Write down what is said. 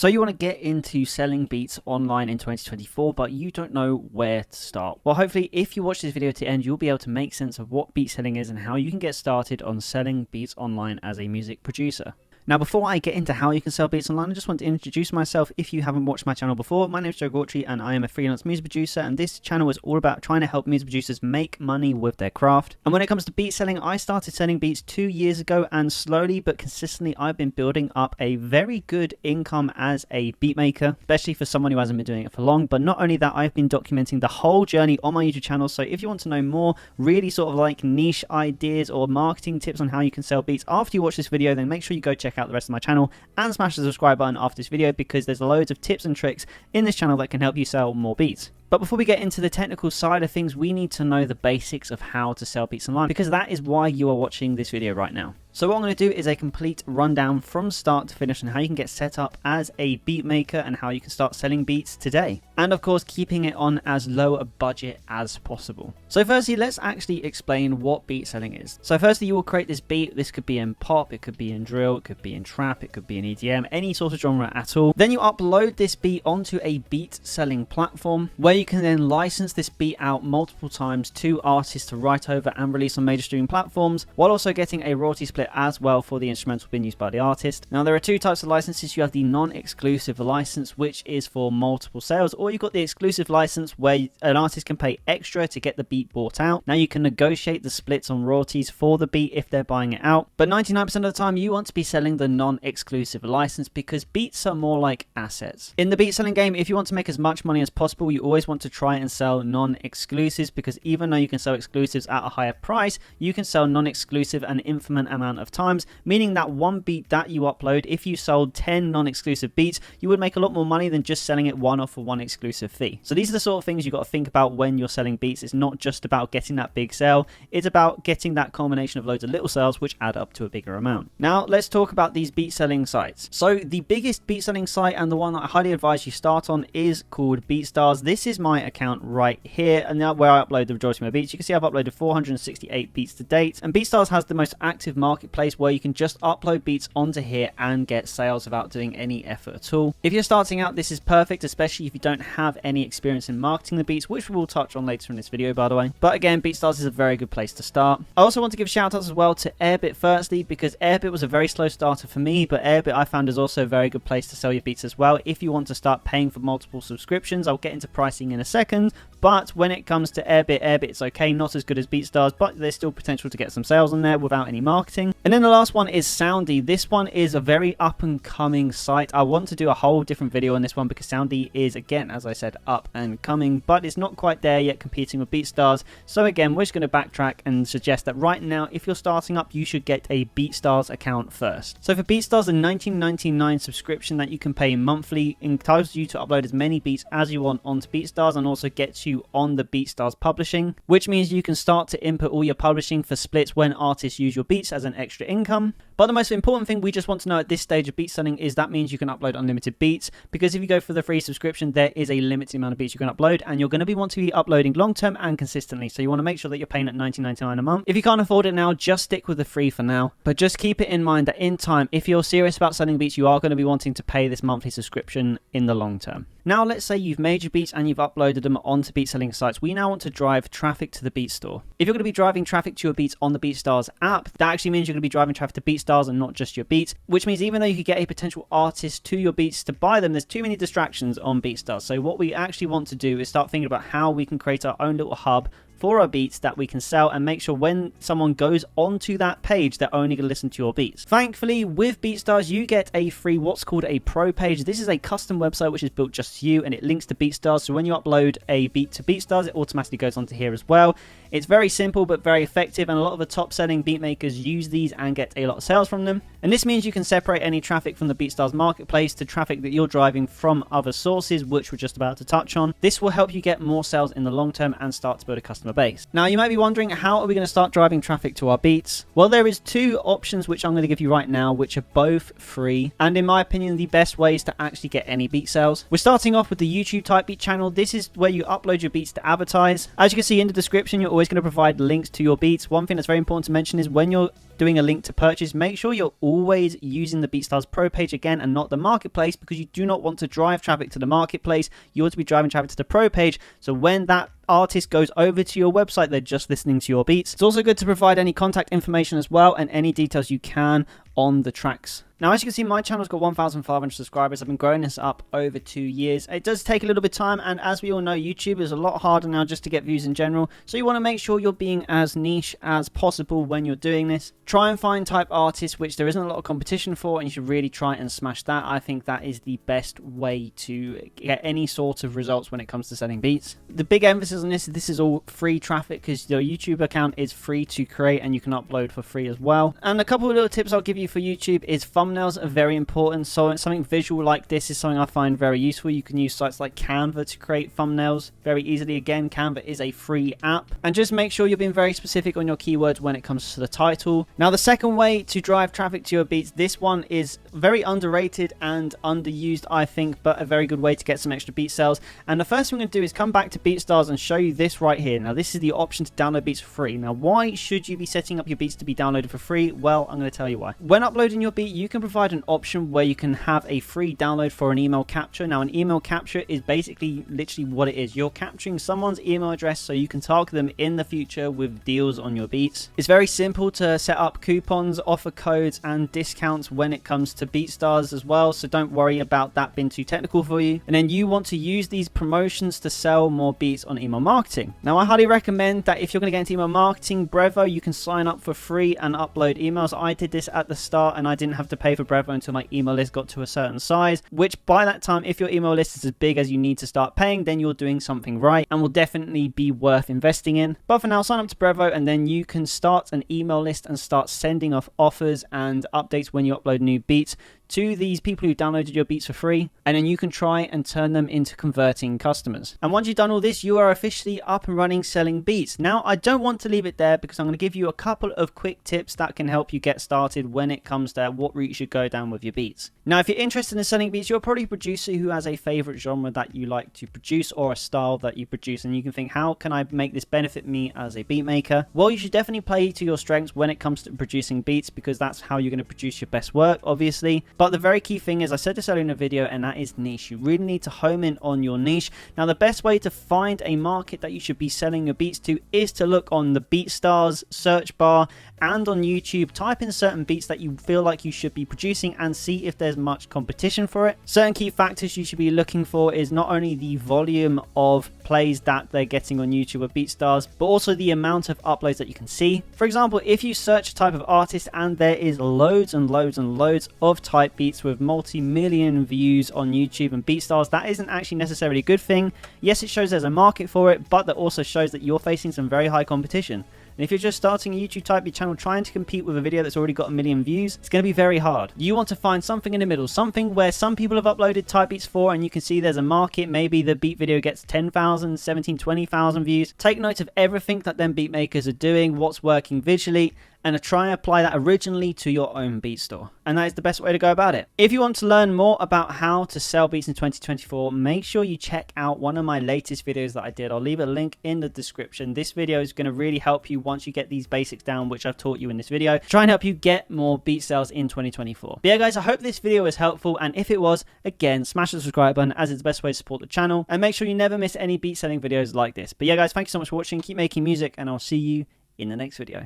So you want to get into selling beats online in 2024, but you don't know where to start. Well, hopefully if you watch this video to the end, you'll be able to make sense of what beat selling is and how you can get started on selling beats online as a music producer. Now, before I get into how you can sell beats online, I just want to introduce myself. If you haven't watched my channel before, my name is Joe Gautry and I am a freelance music producer, and this channel is all about trying to help music producers make money with their craft. And when it comes to beat selling, I started selling beats 2 years ago, and slowly but consistently I've been building up a very good income as a beat maker, especially for someone who hasn't been doing it for long. But not only that, I've been documenting the whole journey on my YouTube channel. So if you want to know more really sort of like niche ideas or marketing tips on how you can sell beats after you watch this video, then make sure you go check out the rest of my channel and smash the subscribe button after this video, because there's loads of tips and tricks in this channel that can help you sell more beats. But before we get into the technical side of things, we need to know the basics of how to sell beats online, because that is why you are watching this video right now. So what I'm going to do is a complete rundown from start to finish on how you can get set up as a beat maker and how you can start selling beats today. And of course, keeping it on as low a budget as possible. So firstly, let's actually explain what beat selling is. So firstly, you will create this beat. This could be in pop, it could be in drill, it could be in trap, it could be in EDM, any sort of genre at all. Then you upload this beat onto a beat selling platform where you can then license this beat out multiple times to artists to write over and release on major streaming platforms, while also getting a royalty split as well for the instrumental being used by the artist. Now, there are two types of licenses. You have the non-exclusive license, which is for multiple sales, or you've got the exclusive license where an artist can pay extra to get the beat bought out. Now, you can negotiate the splits on royalties for the beat if they're buying it out, but 99% of the time you want to be selling the non-exclusive license, because beats are more like assets. In the beat selling game, if you want to make as much money as possible, you always want to try and sell non-exclusives, because even though you can sell exclusives at a higher price, you can sell non-exclusive an infinite amount of times, meaning that one beat that you upload, if you sold 10 non-exclusive beats, you would make a lot more money than just selling it one off for one exclusive fee. So these are the sort of things you've got to think about when you're selling beats. It's not just about getting that big sale, it's about getting that combination of loads of little sales which add up to a bigger amount. Now let's talk about these beat selling sites. So the biggest beat selling site, and the one that I highly advise you start on, is called BeatStars. This is my account right here, and now where I upload the majority of my beats. You can see I've uploaded 468 beats to date, and BeatStars has the most active marketplace where you can just upload beats onto here and get sales without doing any effort at all. If you're starting out, this is perfect, especially if you don't have any experience in marketing the beats, which we will touch on later in this video, by the way. But again, BeatStars is a very good place to start. I also want to give shout outs as well to Airbit firstly, because Airbit was a very slow starter for me, but Airbit I found is also a very good place to sell your beats as well if you want to start paying for multiple subscriptions. I'll get into pricing in a second, but when it comes to Airbit, it's okay, not as good as BeatStars, but there's still potential to get some sales on there without any marketing. And then the last one is Soundy. This one is a very up and coming site. I want to do a whole different video on this one because Soundy is, again, as I said, up and coming, but it's not quite there yet competing with BeatStars. So again, we're just going to backtrack and suggest that right now, if you're starting up, you should get a BeatStars account first. So for BeatStars, a $19.99 subscription that you can pay monthly entitles you to upload as many beats as you want onto BeatStars, and also gets you on the BeatStars publishing, which means you can start to input all your publishing for splits when artists use your beats as an extra income. But the most important thing we just want to know at this stage of beat selling is that means you can upload unlimited beats, because if you go for the free subscription, there is a limited amount of beats you can upload, and you're going to want to be uploading long term and consistently. So you want to make sure that you're paying at $19.99 a month. If you can't afford it now, just stick with the free for now. But just keep it in mind that in time, if you're serious about selling beats, you are going to be wanting to pay this monthly subscription in the long term. Now, let's say you've made your beats and you've uploaded them onto beat selling sites. We now want to drive traffic to the beat store. If you're going to be driving traffic to your beats on the BeatStars app, that actually means you're going to be driving traffic to BeatStars and not just your beats, which means even though you could get a potential artist to your beats to buy them, there's too many distractions on BeatStars. So what we actually want to do is start thinking about how we can create our own little hub for our beats that we can sell, and make sure when someone goes onto that page, they're only going to listen to your beats. Thankfully, with BeatStars, you get a free what's called a pro page. This is a custom website which is built just for you, and it links to BeatStars. So when you upload a beat to BeatStars, it automatically goes onto here as well. It's very simple but very effective, and a lot of the top selling beat makers use these and get a lot of sales from them. And this means you can separate any traffic from the BeatStars marketplace to traffic that you're driving from other sources, which we're just about to touch on. This will help you get more sales in the long term and start to build a customer the bass. Now you might be wondering, how are we going to start driving traffic to our beats? Well, there is two options which I'm going to give you right now, which are both free, and in my opinion the best ways to actually get any beat sales. We're starting off with the YouTube type beat channel. This is where you upload your beats to advertise. As you can see in the description, you're always going to provide links to your beats. One thing that's very important to mention is when you're doing a link to purchase, make sure you're always using the BeatStars Pro page again and not the marketplace, because you do not want to drive traffic to the marketplace. You want to be driving traffic to the Pro page, so when that artist goes over to your website, they're just listening to your beats. It's also good to provide any contact information as well and any details you can on the tracks. Now, as you can see, my channel's got 1,500 subscribers. I've been growing this up over 2 years. It does take a little bit of time, and as we all know, YouTube is a lot harder now just to get views in general. So you want to make sure you're being as niche as possible when you're doing this. Try and find type artists which there isn't a lot of competition for, and you should really try and smash that. I think that is the best way to get any sort of results when it comes to selling beats. The big emphasis on this is all free traffic, because your YouTube account is free to create and you can upload for free as well. And a couple of little tips I'll give you for YouTube is thumbnails are very important. So something visual like this is something I find very useful. You can use sites like Canva to create thumbnails very easily. Again, Canva is a free app. And just make sure you're being very specific on your keywords when it comes to the title. Now, the second way to drive traffic to your beats, this one is very underrated and underused, I think, but a very good way to get some extra beat sales. And the first thing I'm going to do is come back to BeatStars and show you this right here. Now, this is the option to download beats for free. Now, why should you be setting up your beats to be downloaded for free? Well, I'm going to tell you why. When uploading your beat, you can provide an option where you can have a free download for an email capture. Now, an email capture is basically literally what it is. You're capturing someone's email address so you can target them in the future with deals on your beats. It's very simple to set up coupons, offer codes, and discounts when it comes to BeatStars as well, so don't worry about that being too technical for you. And then you want to use these promotions to sell more beats on email marketing. Now, I highly recommend that if you're going to get into email marketing, Brevo, you can sign up for free and upload emails. I did this at the start and I didn't have to pay for Brevo until my email list got to a certain size, which by that time, if your email list is as big as you need to start paying, then you're doing something right and will definitely be worth investing in. But for now, sign up to Brevo and then you can start an email list and start sending off offers and updates when you upload new beats to these people who downloaded your beats for free, and then you can try and turn them into converting customers. And once you've done all this, you are officially up and running selling beats. Now, I don't want to leave it there, because I'm going to give you a couple of quick tips that can help you get started when it comes to what route you should go down with your beats. Now, if you're interested in selling beats, you're probably a producer who has a favorite genre that you like to produce or a style that you produce, and you can think, how can I make this benefit me as a beat maker? Well, you should definitely play to your strengths when it comes to producing beats, because that's how you're going to produce your best work, obviously. But the very key thing is, I said this earlier in the video, and that is niche. You really need to home in on your niche. Now, the best way to find a market that you should be selling your beats to is to look on the BeatStars search bar and on YouTube. Type in certain beats that you feel like you should be producing and see if there's much competition for it. Certain key factors you should be looking for is not only the volume of plays that they're getting on YouTube with BeatStars, but also the amount of uploads that you can see. For example, if you search a type of artist and there is loads and loads and loads of type beats with multi-million views on YouTube and BeatStars, that isn't actually necessarily a good thing. Yes, it shows there's a market for it, but that also shows that you're facing some very high competition. And if you're just starting a YouTube type beat channel trying to compete with a video that's already got 1 million views, it's going to be very hard. You want to find something in the middle, something where some people have uploaded type beats for and you can see there's a market. Maybe the beat video gets 10,000, 17, 20,000 views. Take note of everything that them beat makers are doing, what's working visually, and try and apply that originally to your own beat store. And that is the best way to go about it. If you want to learn more about how to sell beats in 2024, make sure you check out one of my latest videos that I did. I'll leave a link in the description. This video is going to really help you once you get these basics down, which I've taught you in this video, try and help you get more beat sales in 2024. But yeah, guys, I hope this video was helpful. And if it was, again, smash the subscribe button, as it's the best way to support the channel. And make sure you never miss any beat selling videos like this. But yeah, guys, thank you so much for watching. Keep making music, and I'll see you in the next video.